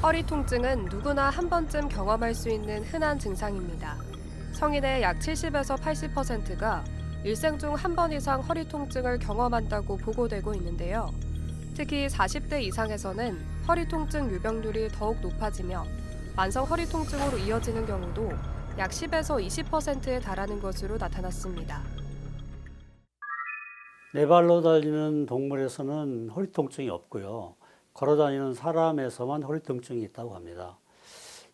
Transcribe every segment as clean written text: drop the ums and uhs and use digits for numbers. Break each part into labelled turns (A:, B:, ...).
A: 허리 통증은 누구나 한 번쯤 경험할 수 있는 흔한 증상입니다. 성인의 약 70에서 80%가 일생 중 한 번 이상 허리 통증을 경험한다고 보고되고 있는데요. 특히 40대 이상에서는 허리 통증 유병률이 더욱 높아지며 만성 허리 통증으로 이어지는 경우도 약 10에서 20%에 달하는 것으로 나타났습니다.
B: 네 발로 달리는 동물에서는 허리 통증이 없고요. 걸어 다니는 사람에서만 허리 통증이 있다고 합니다.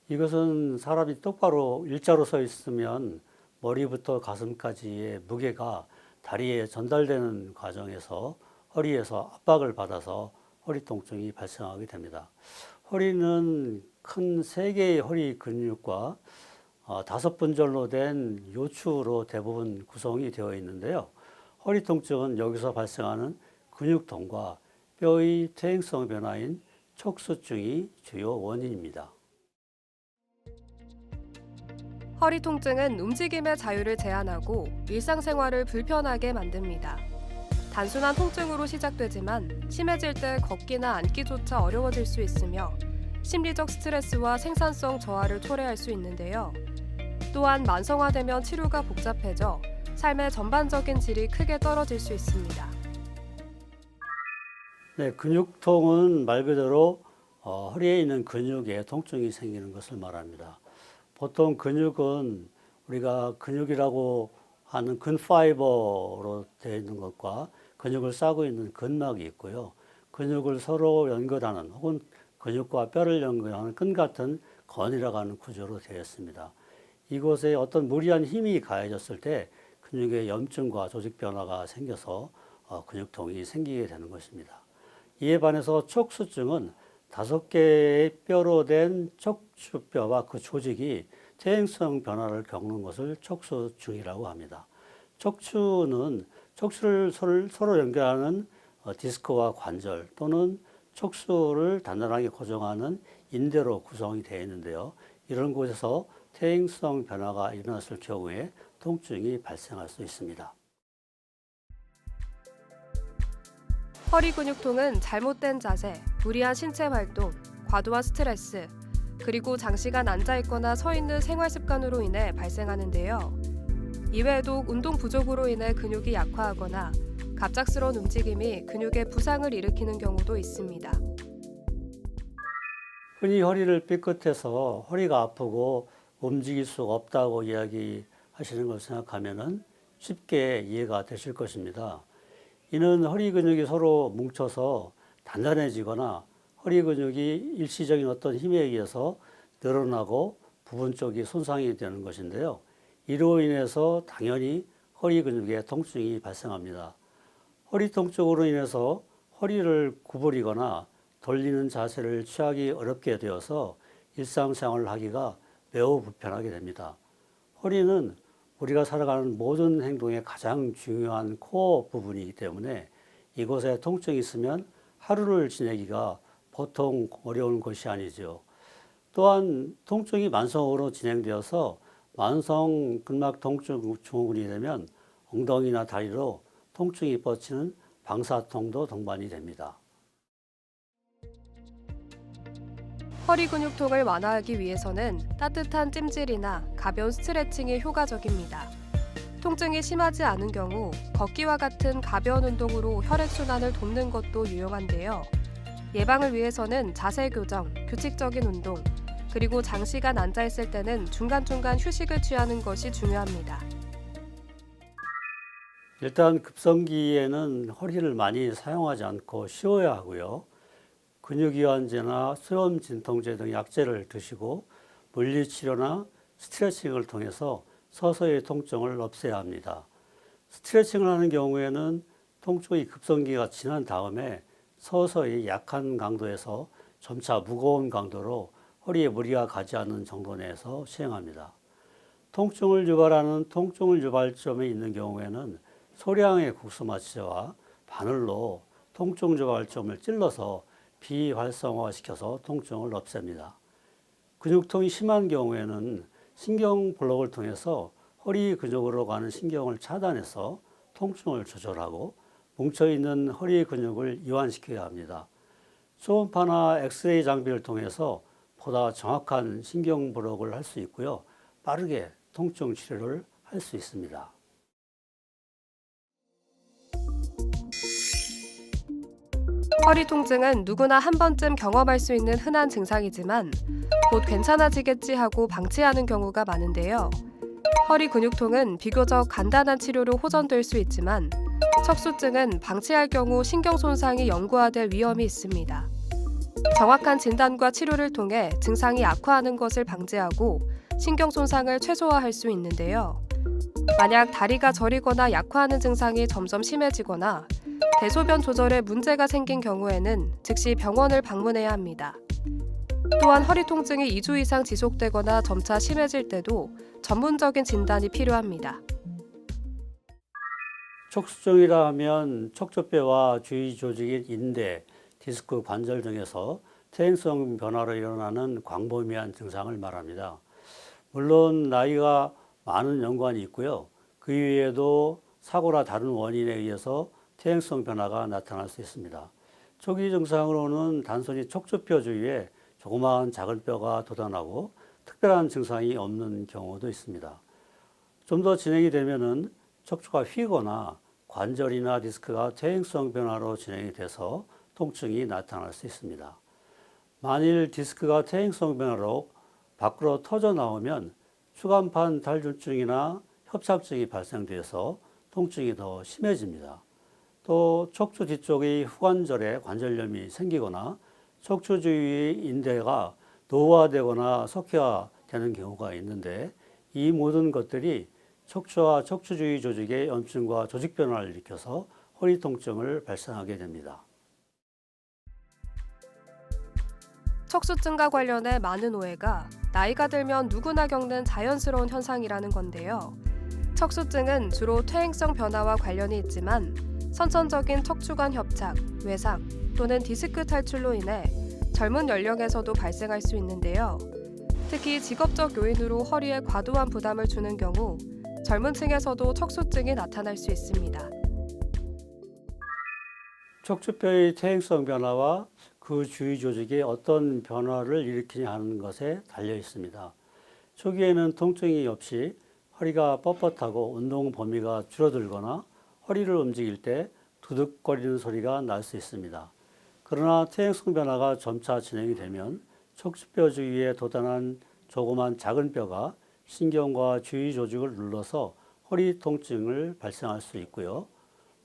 B: 이것은 사람이 똑바로 일자로 서 있으면 머리부터 가슴까지의 무게가 다리에 전달되는 과정에서 허리에서 압박을 받아서 허리 통증이 발생하게 됩니다. 허리는 큰 세 개의 허리 근육과 다섯 분절로 된 요추로 대부분 구성이 되어 있는데요. 허리 통증은 여기서 발생하는 근육통과 뼈의 퇴행성 변화인 척수증이 주요 원인입니다.
A: 허리 통증은 움직임의 자유를 제한하고 일상생활을 불편하게 만듭니다. 단순한 통증으로 시작되지만 심해질 때 걷기나 앉기조차 어려워질 수 있으며 심리적 스트레스와 생산성 저하를 초래할 수 있는데요. 또한 만성화되면 치료가 복잡해져 삶의 전반적인 질이 크게 떨어질 수 있습니다.
B: 네, 근육통은 말 그대로 허리에 있는 근육에 통증이 생기는 것을 말합니다. 보통 근육은 우리가 근육이라고 하는 근파이버로 되어 있는 것과 근육을 싸고 있는 근막이 있고요. 근육을 서로 연결하는 혹은 근육과 뼈를 연결하는 끈 같은 건이라고 하는 구조로 되어 있습니다. 이곳에 어떤 무리한 힘이 가해졌을 때 근육에 염증과 조직 변화가 생겨서 근육통이 생기게 되는 것입니다. 이에 반해서 척수증은 다섯 개의 뼈로 된 척추뼈와 그 조직이 퇴행성 변화를 겪는 것을 척수증이라고 합니다. 척추는 척추를 서로 연결하는 디스크와 관절 또는 척수를 단단하게 고정하는 인대로 구성이 되어 있는데요. 이런 곳에서 퇴행성 변화가 일어났을 경우에 통증이 발생할 수 있습니다.
A: 허리 근육통은 잘못된 자세, 무리한 신체 활동, 과도한 스트레스, 그리고 장시간 앉아 있거나 서 있는 생활 습관으로 인해 발생하는데요. 이외에도 운동 부족으로 인해 근육이 약화하거나 갑작스러운 움직임이 근육에 부상을 일으키는 경우도 있습니다.
B: 흔히 허리를 삐끗해서 허리가 아프고 움직일 수가 없다고 이야기하시는 걸 생각하면 쉽게 이해가 되실 것입니다. 이는 허리 근육이 서로 뭉쳐서 단단해지거나 허리 근육이 일시적인 어떤 힘에 의해서 늘어나고 부분 쪽이 손상이 되는 것인데요. 이로 인해서 당연히 허리 근육에 통증이 발생합니다. 허리 통증으로 인해서 허리를 구부리거나 돌리는 자세를 취하기 어렵게 되어서 일상생활을 하기가 매우 불편하게 됩니다. 허리는 우리가 살아가는 모든 행동의 가장 중요한 코어 부분이기 때문에 이곳에 통증이 있으면 하루를 지내기가 보통 어려운 것이 아니죠. 또한 통증이 만성으로 진행되어서 만성 근막 통증 증후군이 되면 엉덩이나 다리로 통증이 뻗치는 방사통도 동반이 됩니다.
A: 허리 근육통을 완화하기 위해서는 따뜻한 찜질이나 가벼운 스트레칭이 효과적입니다. 통증이 심하지 않은 경우 걷기와 같은 가벼운 운동으로 혈액순환을 돕는 것도 유용한데요. 예방을 위해서는 자세 교정, 규칙적인 운동, 그리고 장시간 앉아 있을 때는 중간중간 휴식을 취하는 것이 중요합니다.
B: 일단 급성기에는 허리를 많이 사용하지 않고 쉬어야 하고요. 근육이완제나 수면 진통제 등 약제를 드시고 물리치료나 스트레칭을 통해서 서서히 통증을 없애야 합니다. 스트레칭을 하는 경우에는 통증의 급성기가 지난 다음에 서서히 약한 강도에서 점차 무거운 강도로 허리에 무리가 가지 않는 정도 내에서 시행합니다. 통증을 유발하는 통증을 유발점이 있는 경우에는 소량의 국수마취와 바늘로 통증 유발점을 찔러서 비활성화시켜서 통증을 없앱니다. 근육통이 심한 경우에는 신경 블록을 통해서 허리 근육으로 가는 신경을 차단해서 통증을 조절하고 뭉쳐있는 허리 근육을 이완시켜야 합니다. 초음파나 엑스레이 장비를 통해서 보다 정확한 신경 브록을 할 수 있고요. 빠르게 통증 치료를 할 수 있습니다.
A: 허리 통증은 누구나 한 번쯤 경험할 수 있는 흔한 증상이지만 곧 괜찮아지겠지 하고 방치하는 경우가 많은데요. 허리 근육통은 비교적 간단한 치료로 호전될 수 있지만 척수증은 방치할 경우 신경 손상이 영구화될 위험이 있습니다. 정확한 진단과 치료를 통해 증상이 악화하는 것을 방지하고 신경 손상을 최소화할 수 있는데요. 만약 다리가 저리거나 약화하는 증상이 점점 심해지거나 대소변 조절에 문제가 생긴 경우에는 즉시 병원을 방문해야 합니다. 또한 허리 통증이 2주 이상 지속되거나 점차 심해질 때도 전문적인 진단이 필요합니다.
B: 척수증이라 하면 척추뼈와 주위 조직인 인대, 디스크, 관절 등에서 퇴행성 변화로 일어나는 광범위한 증상을 말합니다. 물론 나이가 많은 연관이 있고요. 그 이외에도 사고나 다른 원인에 의해서 퇴행성 변화가 나타날 수 있습니다. 초기 증상으로는 단순히 척추뼈 주위에 조그마한 작은 뼈가 돋아나고 특별한 증상이 없는 경우도 있습니다. 좀 더 진행이 되면은 척추가 휘거나 관절이나 디스크가 퇴행성 변화로 진행이 돼서 통증이 나타날 수 있습니다. 만일 디스크가 퇴행성 변화로 밖으로 터져 나오면 추간판 탈출증이나 협착증이 발생돼서 통증이 더 심해집니다. 또 척추 뒤쪽의 후관절에 관절염이 생기거나 척추 주위의 인대가 노화되거나 석회화되는 경우가 있는데 이 모든 것들이 척추와 척추 주위 조직의 염증과 조직 변화를 일으켜서 허리 통증을 발생하게 됩니다.
A: 척수증과 관련해 많은 오해가 나이가 들면 누구나 겪는 자연스러운 현상이라는 건데요. 척수증은 주로 퇴행성 변화와 관련이 있지만 선천적인 척추관 협착, 외상 또는 디스크 탈출로 인해 젊은 연령에서도 발생할 수 있는데요. 특히 직업적 요인으로 허리에 과도한 부담을 주는 경우 젊은 층에서도 척수증이 나타날 수 있습니다.
B: 척추뼈의 퇴행성 변화와 그 주위 조직에 어떤 변화를 일으키냐 하는 것에 달려 있습니다. 초기에는 통증이 없이 허리가 뻣뻣하고 운동 범위가 줄어들거나 허리를 움직일 때 두둑거리는 소리가 날 수 있습니다. 그러나 퇴행성 변화가 점차 진행이 되면 척추뼈 주위에 돋아난 조그만 작은 뼈가 신경과 주위 조직을 눌러서 허리 통증을 발생할 수 있고요.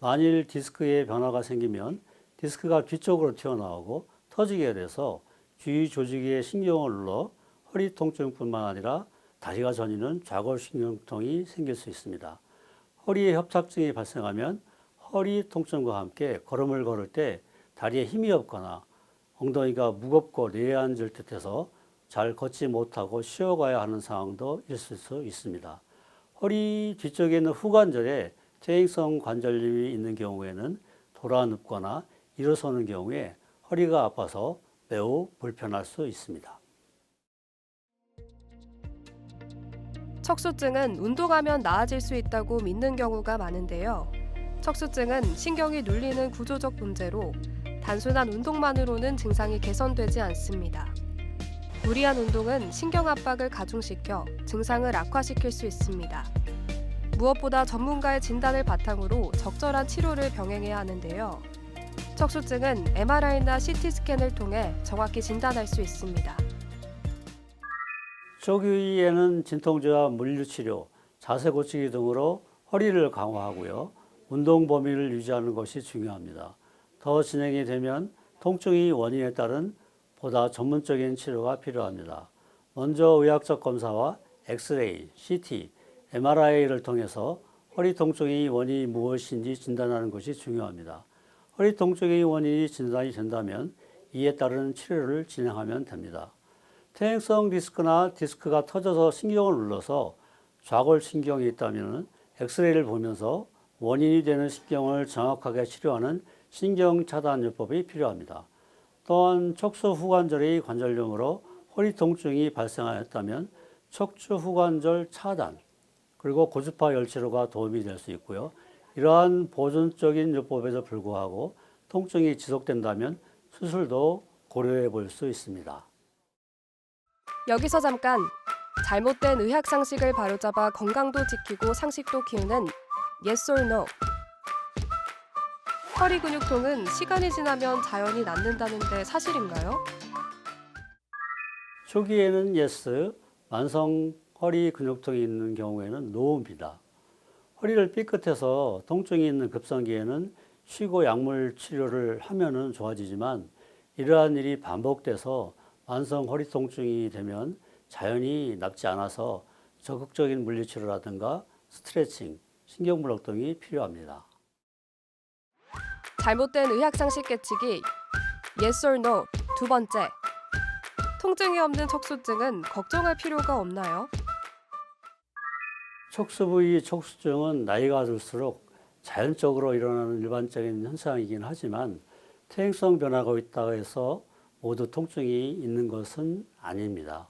B: 만일 디스크에 변화가 생기면 디스크가 뒤쪽으로 튀어나오고 터지게 돼서 주위 조직의 신경을 눌러 허리 통증뿐만 아니라 다리가 저리는 좌골신경통이 생길 수 있습니다. 허리에 협착증이 발생하면 허리 통증과 함께 걸음을 걸을 때 다리에 힘이 없거나 엉덩이가 무겁고 내려앉을 듯해서 잘 걷지 못하고 쉬어가야 하는 상황도 있을 수 있습니다. 허리 뒤쪽에 있는 후관절에 퇴행성 관절염이 있는 경우에는 돌아눕거나 일어서는 경우에 허리가 아파서 매우 불편할 수 있습니다.
A: 척수증은 운동하면 나아질 수 있다고 믿는 경우가 많은데요. 척수증은 신경이 눌리는 구조적 문제로 단순한 운동만으로는 증상이 개선되지 않습니다. 무리한 운동은 신경 압박을 가중시켜 증상을 악화시킬 수 있습니다. 무엇보다 전문가의 진단을 바탕으로 적절한 치료를 병행해야 하는데요. 척수증은 MRI나 CT 스캔을 통해 정확히 진단할 수 있습니다.
B: 초기에는 진통제와 물리치료, 자세 고치기 등으로 허리를 강화하고요. 운동 범위를 유지하는 것이 중요합니다. 더 진행이 되면 통증의 원인에 따른 보다 전문적인 치료가 필요합니다. 먼저 의학적 검사와 엑스레이, CT, MRI를 통해서 허리 통증의 원인이 무엇인지 진단하는 것이 중요합니다. 허리 통증의 원인이 진단이 된다면 이에 따른 치료를 진행하면 됩니다. 퇴행성 디스크나 디스크가 터져서 신경을 눌러서 좌골신경이 있다면 엑스레이를 보면서 원인이 되는 신경을 정확하게 치료하는 신경차단요법이 필요합니다. 또한 척수 후관절의 관절염으로 허리 통증이 발생하였다면 척추 후관절 차단 그리고 고주파 열치료가 도움이 될 수 있고요. 이러한 보존적인 요법에도 불구하고 통증이 지속된다면 수술도 고려해 볼 수 있습니다.
A: 여기서 잠깐 잘못된 의학 상식을 바로잡아 건강도 지키고 상식도 키우는 Yes or No. 허리 근육통은 시간이 지나면 자연히 낫는다는데 사실인가요?
B: 초기에는 yes, 만성 허리 근육통이 있는 경우에는 no입니다. 허리를 삐끗해서 통증이 있는 급성기에는 쉬고 약물 치료를 하면은 좋아지지만 이러한 일이 반복돼서 만성 허리 통증이 되면 자연히 낫지 않아서 적극적인 물리치료라든가 스트레칭, 신경블록 등이 필요합니다.
A: 잘못된 의학 상식 깨치기 Yes or No. 두 번째. 통증이 없는 척수증은 걱정할 필요가 없나요?
B: 척수 부위 척수증은 나이가 들수록 자연적으로 일어나는 일반적인 현상이긴 하지만 퇴행성 변화가 있다고 해서 모두 통증이 있는 것은 아닙니다.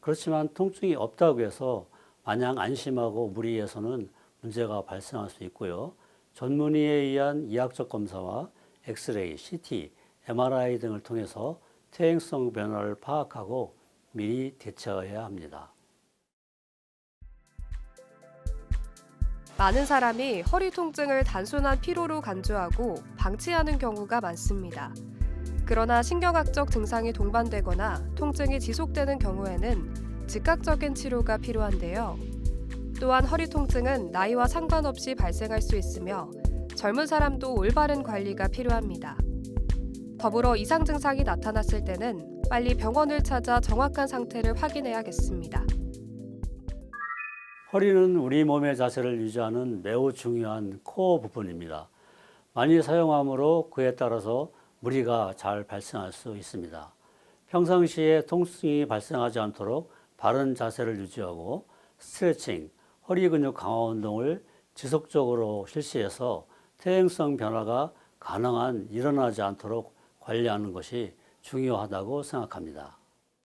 B: 그렇지만 통증이 없다고 해서 마냥 안심하고 무리해서는 문제가 발생할 수 있고요. 전문의에 의한 이학적 검사와 엑스레이, CT, MRI 등을 통해서 퇴행성 변화를 파악하고 미리 대처해야 합니다.
A: 많은 사람이 허리 통증을 단순한 피로로 간주하고 방치하는 경우가 많습니다. 그러나 신경학적 증상이 동반되거나 통증이 지속되는 경우에는 즉각적인 치료가 필요한데요. 또한 허리 통증은 나이와 상관없이 발생할 수 있으며 젊은 사람도 올바른 관리가 필요합니다. 더불어 이상 증상이 나타났을 때는 빨리 병원을 찾아 정확한 상태를 확인해야겠습니다.
B: 허리는 우리 몸의 자세를 유지하는 매우 중요한 코어 부분입니다. 많이 사용함으로 그에 따라서 무리가 잘 발생할 수 있습니다. 평상시에 통증이 발생하지 않도록 바른 자세를 유지하고 스트레칭, 허리 근육 강화 운동을 지속적으로 실시해서 퇴행성 변화가 가능한 일어나지 않도록 관리하는 것이 중요하다고 생각합니다.